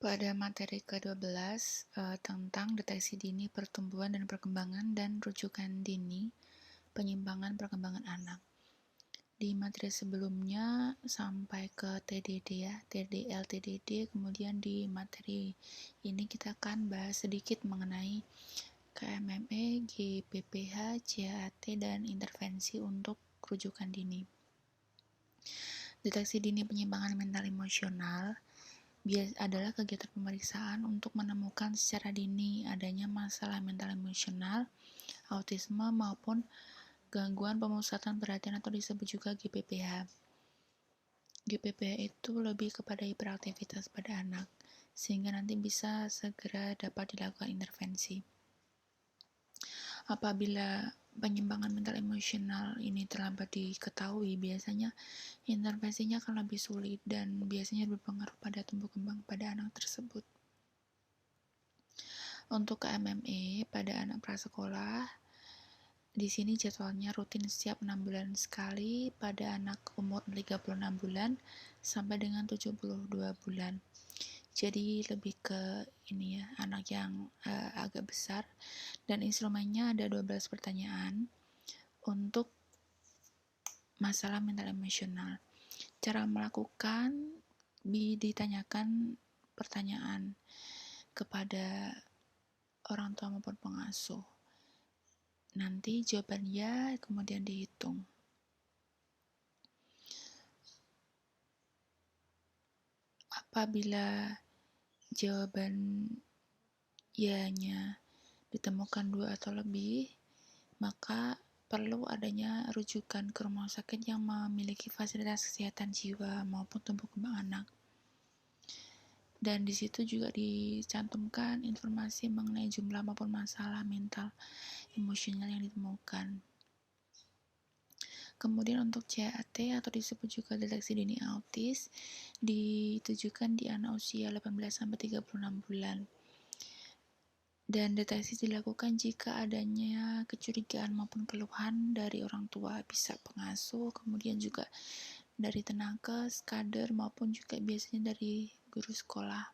Pada materi ke-12 tentang deteksi dini pertumbuhan dan perkembangan dan rujukan dini penyimpangan perkembangan anak. Di materi sebelumnya sampai ke TDD ya, TDL, TDD, kemudian di materi ini kita akan bahas sedikit mengenai KMME, GPPH, CAT, dan intervensi untuk rujukan dini. Deteksi dini penyimpangan mental emosional adalah kegiatan pemeriksaan untuk menemukan secara dini adanya masalah mental emosional, autisme maupun gangguan pemusatan perhatian atau disebut juga GPPH. GPPH itu lebih kepada hiperaktivitas pada anak, sehingga nanti bisa segera dapat dilakukan intervensi. Apabila penyimpangan mental emosional ini terlambat diketahui, biasanya intervensinya akan lebih sulit dan biasanya berpengaruh pada tumbuh kembang pada anak tersebut. Untuk KMME pada anak prasekolah, di sini jadwalnya rutin setiap 6 bulan sekali pada anak umur 36 bulan sampai dengan 72 bulan. Jadi lebih ke ini ya, anak yang agak besar, dan instrumennya ada 12 pertanyaan untuk masalah mental emosional. Cara melakukan ditanyakan pertanyaan kepada orang tua maupun pengasuh. Nanti jawabannya kemudian dihitung. Apabila jawaban ya-nya ditemukan 2 atau lebih, maka perlu adanya rujukan ke rumah sakit yang memiliki fasilitas kesehatan jiwa maupun tumbuh kembang anak. Dan di situ juga dicantumkan informasi mengenai jumlah maupun masalah mental emosional yang ditemukan. Kemudian untuk CAT atau disebut juga deteksi dini autis ditujukan di anak usia 18-36 bulan. Dan deteksi dilakukan jika adanya kecurigaan maupun keluhan dari orang tua, bisa pengasuh, kemudian juga dari tenaga, kader, maupun juga biasanya dari guru sekolah.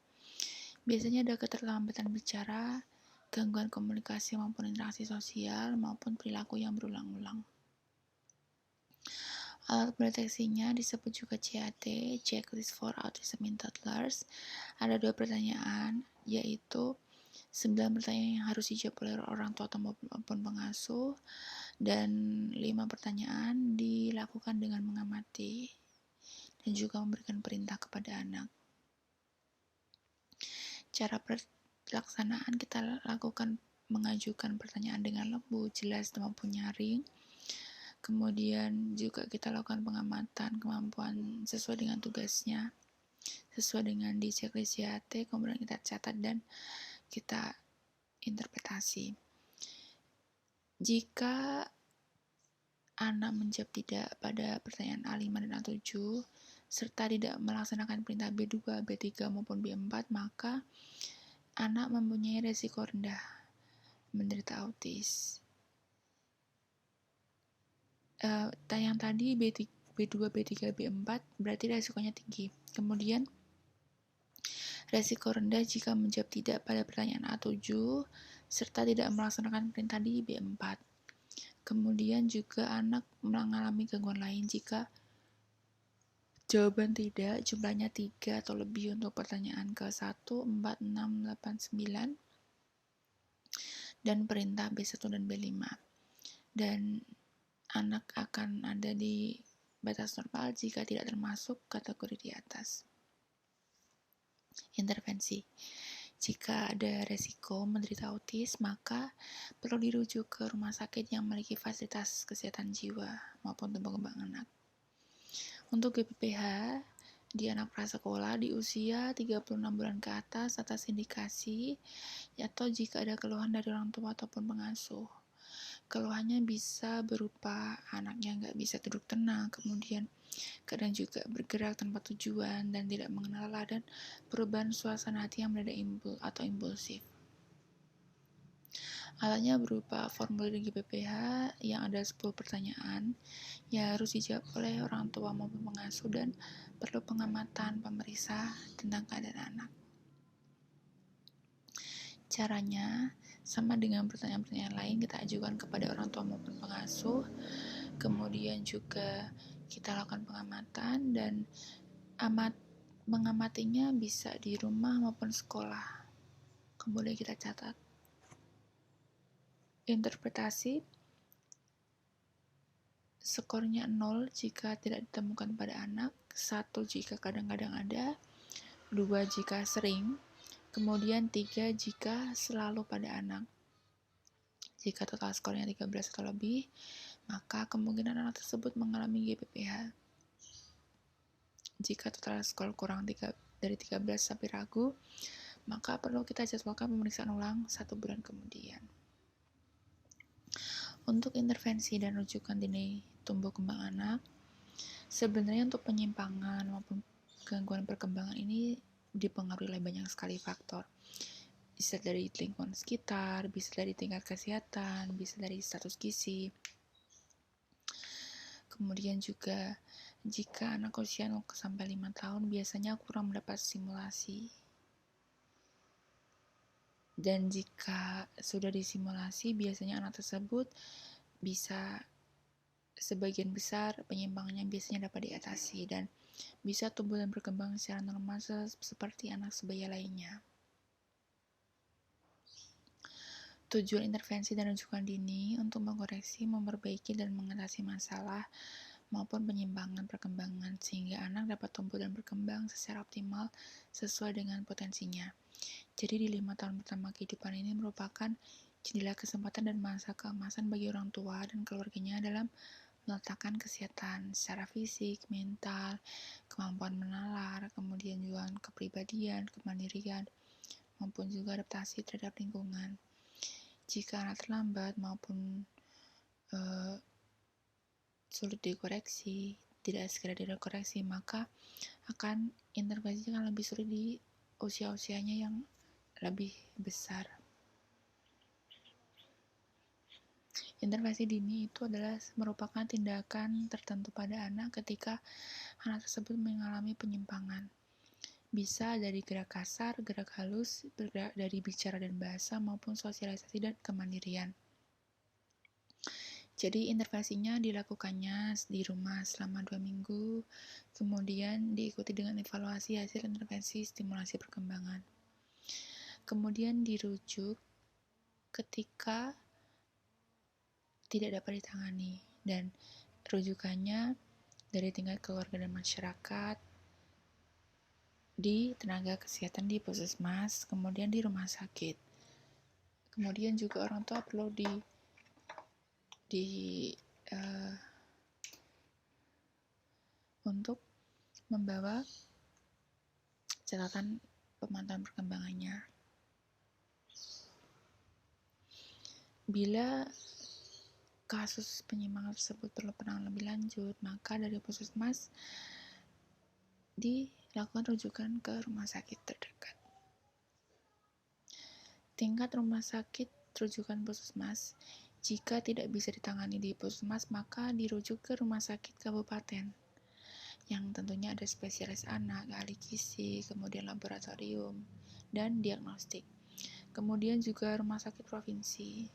Biasanya ada keterlambatan bicara, gangguan komunikasi maupun interaksi sosial, maupun perilaku yang berulang-ulang. Alat pendeteksinya disebut juga CAT, Checklist for Autism in Toddlers. Ada 2 pertanyaan, yaitu 9 pertanyaan yang harus dijawab oleh orang tua maupun pengasuh, dan 5 pertanyaan dilakukan dengan mengamati dan juga memberikan perintah kepada anak. Cara pelaksanaan kita lakukan mengajukan pertanyaan dengan lembut, jelas, maupun nyaring. Kemudian juga kita lakukan pengamatan kemampuan sesuai dengan tugasnya, sesuai dengan di checklist CAT, kemudian kita catat dan kita interpretasi. Jika anak menjawab tidak pada pertanyaan A5 dan A7 serta tidak melaksanakan perintah B2, B3 maupun B4, maka anak mempunyai resiko rendah menderita autis. Yang tadi B2, B3, B4 berarti resikonya tinggi. Kemudian resiko rendah jika menjawab tidak pada pertanyaan A7 serta tidak melaksanakan perintah di B4. Kemudian juga anak mengalami gangguan lain jika jawaban tidak jumlahnya 3 atau lebih untuk pertanyaan ke-1, 4, 6, 8, 9 dan perintah B1 dan B5. Dan anak akan ada di batas normal jika tidak termasuk kategori di atas. Intervensi. Jika ada resiko menderita autis, maka perlu dirujuk ke rumah sakit yang memiliki fasilitas kesehatan jiwa maupun tumbuh kembang anak. Untuk GPPH di anak prasekolah di usia 36 bulan ke atas indikasi atau jika ada keluhan dari orang tua ataupun pengasuh. Keluhannya bisa berupa anaknya nggak bisa duduk tenang, kemudian kadang juga bergerak tanpa tujuan dan tidak mengenal lelah, dan perubahan suasana hati yang mendadak impulsif. Alatnya berupa formulir GPPH yang ada 10 pertanyaan yang harus dijawab oleh orang tua maupun pengasuh dan perlu pengamatan pemeriksa tentang keadaan anak. Caranya sama dengan pertanyaan-pertanyaan lain, kita ajukan kepada orang tua maupun pengasuh. Kemudian juga kita lakukan pengamatan, dan mengamatinya bisa di rumah maupun sekolah. Kemudian kita catat. Interpretasi, skornya 0 jika tidak ditemukan pada anak, 1 jika kadang-kadang ada, 2 jika sering, kemudian 3 jika selalu pada anak. Jika total skornya 13 atau lebih, maka kemungkinan anak tersebut mengalami GPPH. Jika total skor kurang dari 13 sampai ragu, maka perlu kita jadwalkan pemeriksaan ulang 1 bulan kemudian. Untuk intervensi dan rujukan dini tumbuh kembang anak, sebenarnya untuk penyimpangan maupun gangguan perkembangan ini dipengaruhi oleh banyak sekali faktor. Bisa dari lingkungan sekitar, bisa dari tingkat kesehatan, bisa dari status gizi. Kemudian juga jika anak usia 0-5 tahun biasanya kurang mendapat stimulasi. Dan jika sudah disimulasi, biasanya anak tersebut bisa sebagian besar penyimpangannya biasanya dapat diatasi dan bisa tumbuh dan berkembang secara normal seperti anak sebaya lainnya. Tujuan intervensi dan rujukan dini untuk mengoreksi, memperbaiki, dan mengatasi masalah maupun penyimpangan perkembangan sehingga anak dapat tumbuh dan berkembang secara optimal sesuai dengan potensinya. Jadi di 5 tahun pertama kehidupan ini merupakan jendela kesempatan dan masa keemasan bagi orang tua dan keluarganya dalam meletakkan kesehatan secara fisik, mental, kemampuan menalar, kemudian juga kepribadian, kemandirian, maupun juga adaptasi terhadap lingkungan. Jika anak terlambat maupun sulit dikoreksi, tidak segera dikoreksi, maka intervensi akan lebih sulit di usia-usianya yang lebih besar. Intervensi dini itu adalah merupakan tindakan tertentu pada anak ketika anak tersebut mengalami penyimpangan. Bisa dari gerak kasar, gerak halus, dari bicara dan bahasa, maupun sosialisasi dan kemandirian. Jadi intervensinya dilakukannya di rumah selama 2 minggu, kemudian diikuti dengan evaluasi hasil intervensi stimulasi perkembangan. Kemudian dirujuk ketika tidak dapat ditangani, dan rujukannya dari tingkat keluarga dan masyarakat, di tenaga kesehatan di puskesmas, kemudian di rumah sakit. Kemudian juga orang tua perlu untuk membawa catatan pemantauan perkembangannya. Bila kasus penyimpangan tersebut perlu penanganan lebih lanjut, maka dari puskesmas dilakukan rujukan ke rumah sakit terdekat. Tingkat rumah sakit rujukan puskesmas, jika tidak bisa ditangani di puskesmas, maka dirujuk ke rumah sakit kabupaten, yang tentunya ada spesialis anak, ahli gizi, kemudian laboratorium, dan diagnostik. Kemudian juga rumah sakit provinsi,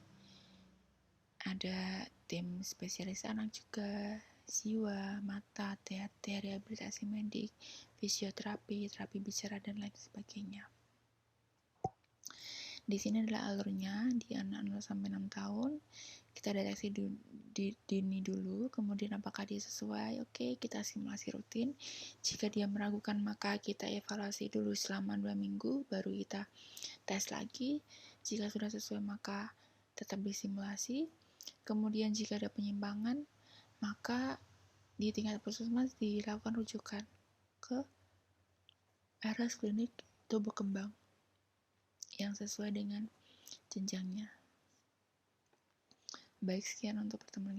ada tim spesialis anak juga, jiwa, mata, THT, rehabilitasi medik, fisioterapi, terapi bicara, dan lain sebagainya. Di sini adalah alurnya. Di anak 0-6 tahun kita deteksi dini dulu, kemudian apakah dia sesuai, oke, kita simulasi rutin. Jika dia meragukan, maka kita evaluasi dulu selama 2 minggu, baru kita tes lagi. Jika sudah sesuai, maka tetap disimulasi. Kemudian jika ada penyimpangan, maka di tingkat puskesmas dilakukan rujukan ke RS klinik tumbuh kembang yang sesuai dengan jenjangnya. Baik, sekian untuk pertemuan